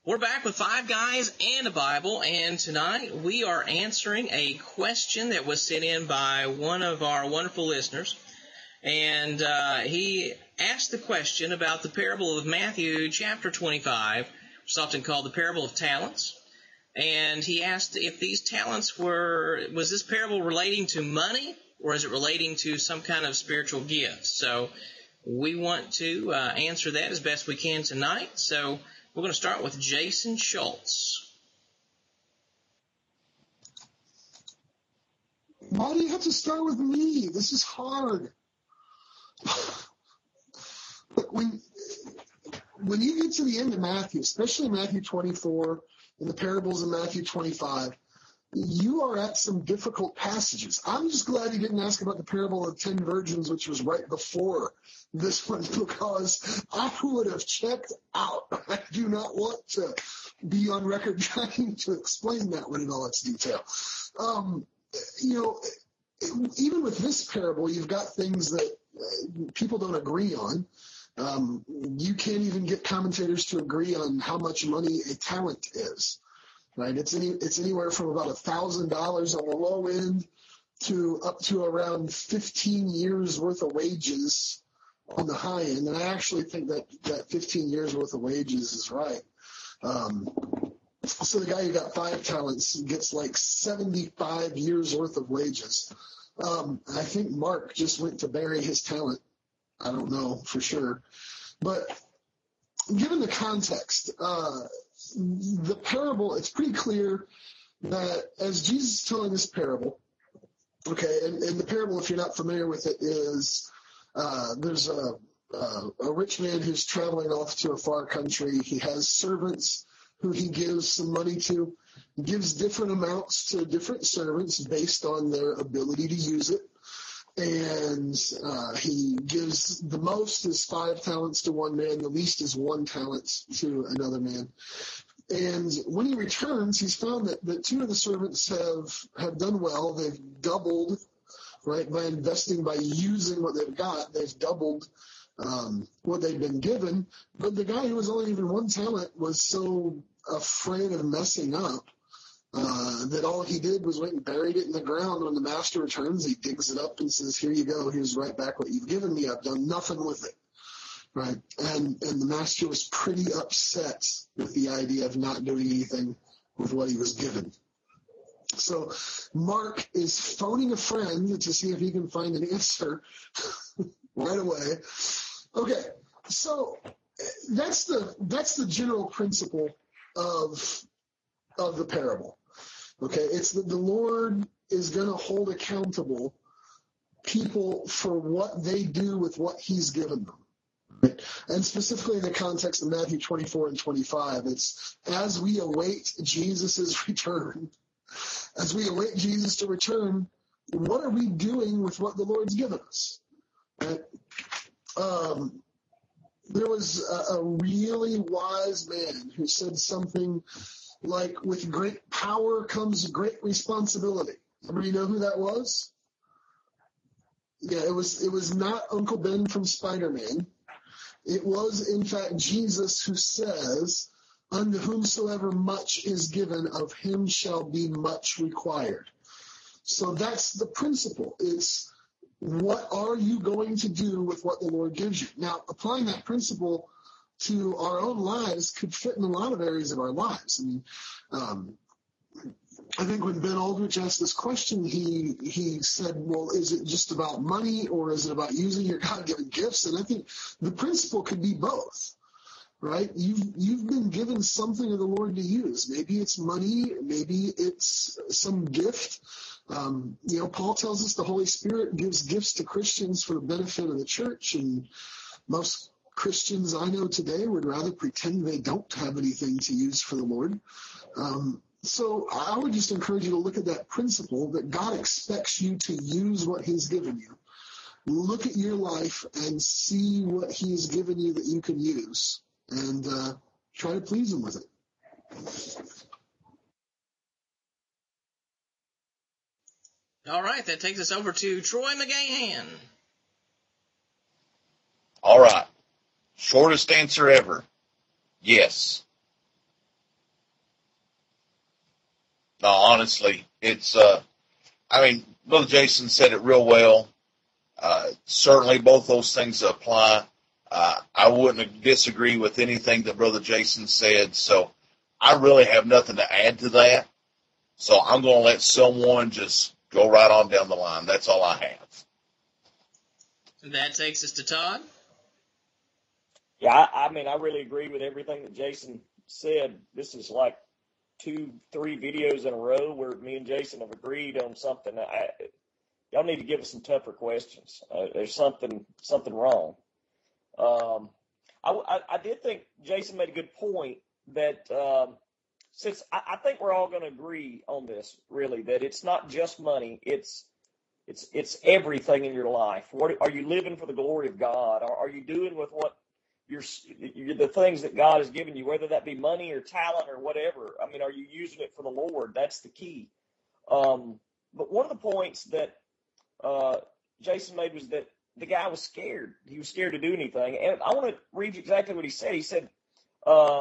We're back with Five Guys and a Bible, and tonight we are answering a question that was sent in by one of our wonderful listeners. And he asked the question about the parable of Matthew chapter 25, which is often called the parable of talents. And he asked if these talents was this parable relating to money, or is it relating to some kind of spiritual gift? So we want to answer that as best we can tonight. So we're going to start with Jason Schultz. Why do you have to start with me? This is hard. When you get to the end of Matthew, especially Matthew 24 and the parables in Matthew 25, you are at some difficult passages. I'm just glad you didn't ask about the parable of 10 virgins, which was right before this one, because I would have checked out. I do not want to be on record trying to explain that one in all its detail. Even with this parable, you've got things that people don't agree on. You can't even get commentators to agree on how much money a talent is. Right, it's anywhere from about $1,000 on the low end to up to around 15 years worth of wages on the high end. And I actually think that 15 years worth of wages is right. So the guy who got 5 talents gets like 75 years worth of wages. I think Mark just went to bury his talent. I don't know for sure, but given the context, the parable, it's pretty clear that as Jesus is telling this parable, okay, and the parable, if you're not familiar with it, is there's a rich man who's traveling off to a far country. He has servants who he gives some money to, gives different amounts to different servants based on their ability to use it. And he gives the most is 5 talents to one man, the least is 1 talent to another man. And when he returns, he's found that 2 of the servants have done well. They've doubled, right, by investing, by using what they've got. They've doubled what they've been given. But the guy who was only given 1 talent was so afraid of messing up that all he did was went and buried it in the ground. When the master returns, he digs it up and says, "Here you go. Here's right back what you've given me. I've done nothing with it." Right? And the master was pretty upset with the idea of not doing anything with what he was given. So Mark is phoning a friend to see if he can find an answer right away. Okay, so that's the general principle of the parable. Okay, it's that the Lord is going to hold accountable people for what they do with what he's given them. Right? And specifically in the context of Matthew 24 and 25, it's as we await Jesus' return, as we await Jesus to return, what are we doing with what the Lord's given us? Right? There was a really wise man who said something like, with great power comes great responsibility. Everybody know who that was? Yeah, it was not Uncle Ben from Spider-Man. It was, in fact, Jesus who says, "Unto whomsoever much is given, of him shall be much required." So that's the principle. It's, what are you going to do with what the Lord gives you? Now, applying that principle to our own lives could fit in a lot of areas of our lives. I mean, I think when Ben Aldrich asked this question, he said, well, is it just about money, or is it about using your God-given gifts? And I think the principle could be both, right? You've been given something of the Lord to use. Maybe it's money, maybe it's some gift. Paul tells us the Holy Spirit gives gifts to Christians for the benefit of the church, and most Christians I know today would rather pretend they don't have anything to use for the Lord. So I would just encourage you to look at that principle that God expects you to use what he's given you. Look at your life and see what he has given you that you can use, and try to please him with it. All right, that takes us over to Troy McGahan. All right. Shortest answer ever. Yes. No, honestly, it's, Brother Jason said it real well. Certainly both those things apply. I wouldn't disagree with anything that Brother Jason said, so I really have nothing to add to that. So I'm going to let someone just go right on down the line. That's all I have. That takes us to Todd. Yeah, I really agree with everything that Jason said. This is like 2-3 videos in a row where me and Jason have agreed on something. Y'all need to give us some tougher questions. There's something wrong. I did think Jason made a good point that since I think we're all going to agree on this, really, that it's not just money. It's everything in your life. What are you living for the glory of God? Are you doing with what the things that God has given you, whether that be money or talent or whatever? I mean, are you using it for the Lord? That's the key. But one of the points that Jason made was that the guy was scared. He was scared to do anything. And I want to read you exactly what he said. He said,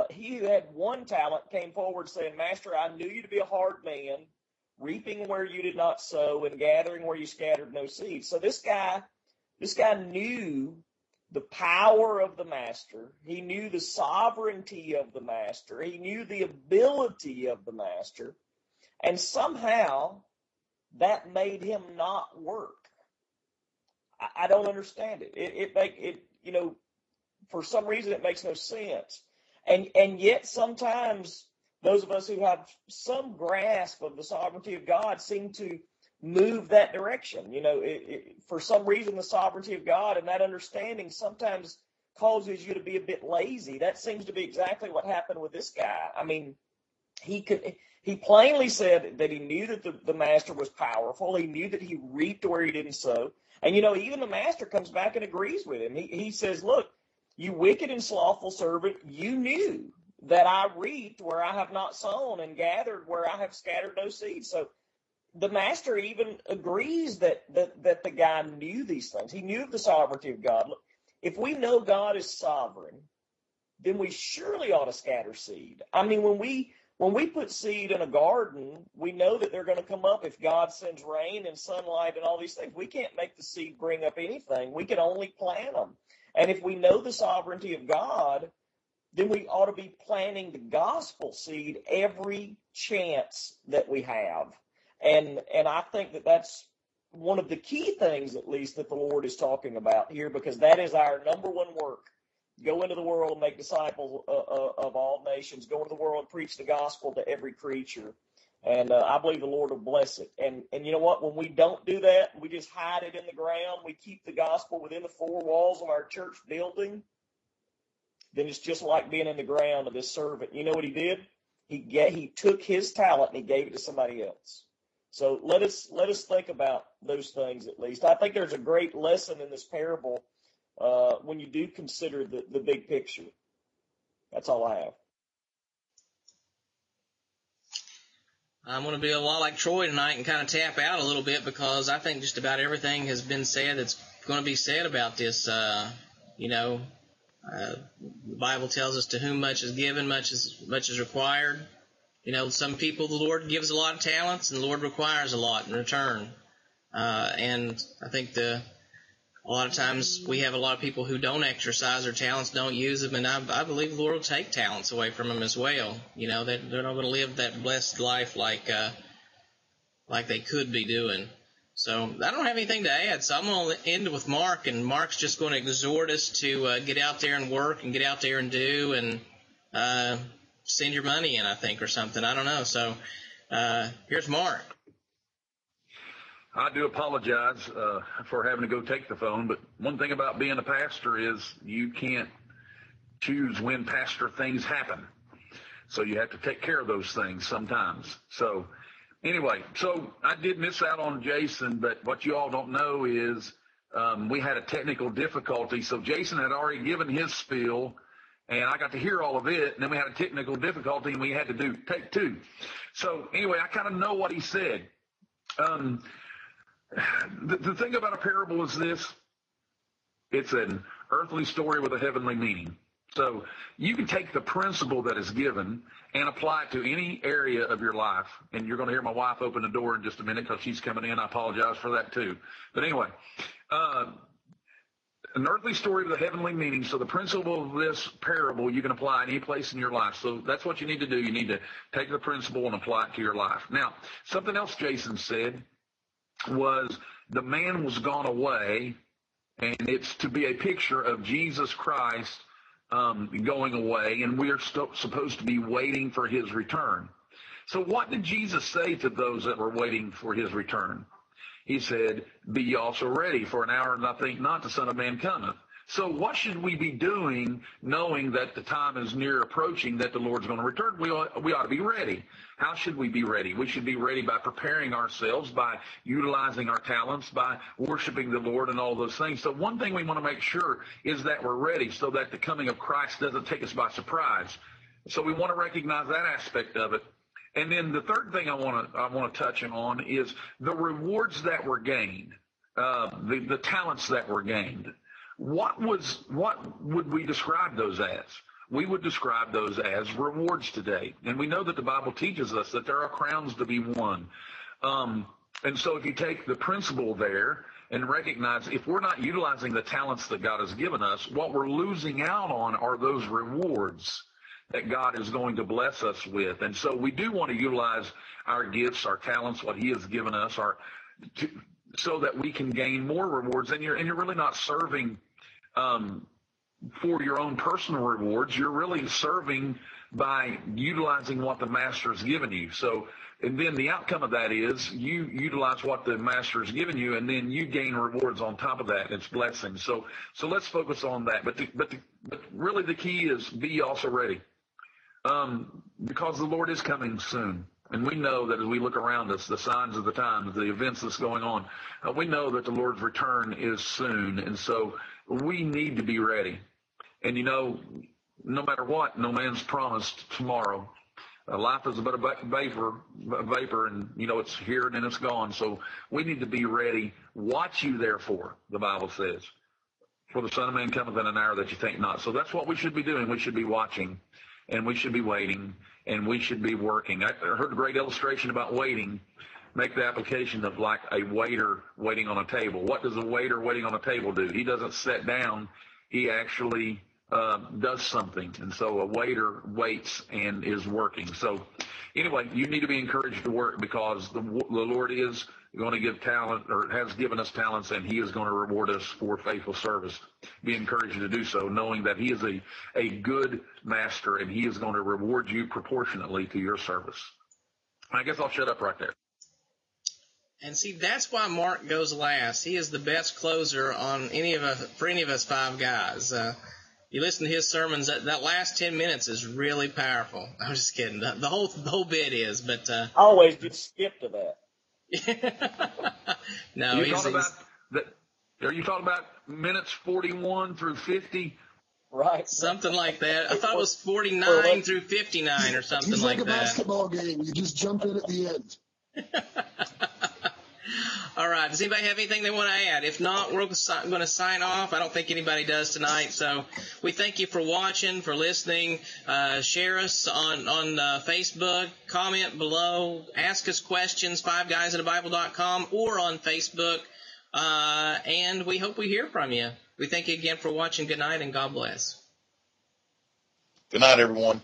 he who had one talent came forward saying, Master, I knew you to be a hard man, reaping where you did not sow and gathering where you scattered no seed. So this guy knew the power of the master. He knew the sovereignty of the master. He knew the ability of the master. And somehow that made him not work. I don't understand it. For some reason it makes no sense. And yet sometimes those of us who have some grasp of the sovereignty of God seem to move that direction. For some reason, the sovereignty of God and that understanding sometimes causes you to be a bit lazy. That seems to be exactly what happened with this guy. I mean, he plainly said that he knew that the master was powerful. He knew that he reaped where he didn't sow. And, even the master comes back and agrees with him. He says, look, you wicked and slothful servant, you knew that I reaped where I have not sown and gathered where I have scattered no seed. So the master even agrees that the guy knew these things. He knew the sovereignty of God. Look, if we know God is sovereign, then we surely ought to scatter seed. I mean, when we put seed in a garden, we know that they're going to come up if God sends rain and sunlight and all these things. We can't make the seed bring up anything. We can only plant them. And if we know the sovereignty of God, then we ought to be planting the gospel seed every chance that we have. And I think that that's one of the key things, at least, that the Lord is talking about here, because that is our number one work. Go into the world and make disciples of all nations. Go into the world and preach the gospel to every creature. And I believe the Lord will bless it. And you know what? When we don't do that, we just hide it in the ground. We keep the gospel within the four walls of our church building. Then it's just like being in the ground of this servant. You know what he did? He took his talent and he gave it to somebody else. So let us think about those things at least. I think there's a great lesson in this parable when you do consider the big picture. That's all I have. I'm going to be a lot like Troy tonight and kind of tap out a little bit, because I think just about everything has been said that's going to be said about this. The Bible tells us to whom much is given, much is required. Some people the Lord gives a lot of talents, and the Lord requires a lot in return. And I think a lot of times we have a lot of people who don't exercise their talents, don't use them, and I believe the Lord will take talents away from them as well. They're not going to live that blessed life like they could be doing. So I don't have anything to add, so I'm going to end with Mark, and Mark's just going to exhort us to get out there and work and get out there and do and send your money in, I think, or something. I don't know. So here's Mark. I do apologize for having to go take the phone, but one thing about being a pastor is you can't choose when pastor things happen. So you have to take care of those things sometimes. So anyway, I did miss out on Jason, but what you all don't know is we had a technical difficulty. So Jason had already given his spiel, and I got to hear all of it, and then we had a technical difficulty, and we had to do take two. So anyway, I kind of know what he said. The thing about a parable is this: it's an earthly story with a heavenly meaning. So you can take the principle that is given and apply it to any area of your life. And you're going to hear my wife open the door in just a minute because she's coming in. I apologize for that too. But anyway, an earthly story with a heavenly meaning. So the principle of this parable you can apply any place in your life. So that's what you need to do. You need to take the principle and apply it to your life. Now, something else Jason said was the man was gone away, and it's to be a picture of Jesus Christ going away, and we are supposed to be waiting for his return. So what did Jesus say to those that were waiting for his return? He said, "Be ye also ready, for an hour and I think not the Son of Man cometh." So what should we be doing knowing that the time is near approaching that the Lord's going to return? We ought to be ready. How should we be ready? We should be ready by preparing ourselves, by utilizing our talents, by worshiping the Lord and all those things. So one thing we want to make sure is that we're ready so that the coming of Christ doesn't take us by surprise. So we want to recognize that aspect of it. And then the third thing I want to touch on is the rewards that were gained, the talents that were gained. What would we describe those as? We would describe those as rewards today. And we know that the Bible teaches us that there are crowns to be won. And so if you take the principle there and recognize if we're not utilizing the talents that God has given us, what we're losing out on are those rewards that God is going to bless us with. And so we do want to utilize our gifts, our talents, what he has given us, so that we can gain more rewards. And you're really not serving for your own personal rewards. You're really serving by utilizing what the master has given you. So, and then the outcome of that is you utilize what the master has given you, and then you gain rewards on top of that. It's blessings. So let's focus on that. But really the key is be also ready, because the Lord is coming soon. And we know that as we look around us, the signs of the times, the events that's going on, we know that the Lord's return is soon. And so we need to be ready. And, no matter what, no man's promised tomorrow. Life is but a vapor, and, it's here and then it's gone. So we need to be ready. Watch you, therefore, the Bible says, for the Son of Man cometh in an hour that you think not. So that's what we should be doing. We should be watching, and we should be waiting, and we should be working. I heard a great illustration about waiting. Make the application of like a waiter waiting on a table. What does a waiter waiting on a table do? He doesn't sit down. He actually does something. And so a waiter waits and is working. So anyway, you need to be encouraged to work, because the Lord is going to give talent, or has given us talents, and he is going to reward us for faithful service. Be encouraged to do so, knowing that he is a good master, and he is going to reward you proportionately to your service. I guess I'll shut up right there. And see, that's why Mark goes last. He is the best closer on for any of us five guys. You listen to his sermons, that last 10 minutes is really powerful. I'm just kidding. The whole bit is, but I always just skip to that. No, are you talking about minutes 41 through 50? Right. Something like that. I thought it was 49 through 59 or something He's like a that. basketball game. You just jump in at the end. All right. Does anybody have anything they want to add? If not, we're going to sign off. I don't think anybody does tonight. So we thank you for watching, for listening. Share us on Facebook. Comment below. Ask us questions, 5guysinthebible.com, or on Facebook. And we hope we hear from you. We thank you again for watching. Good night, and God bless. Good night, everyone.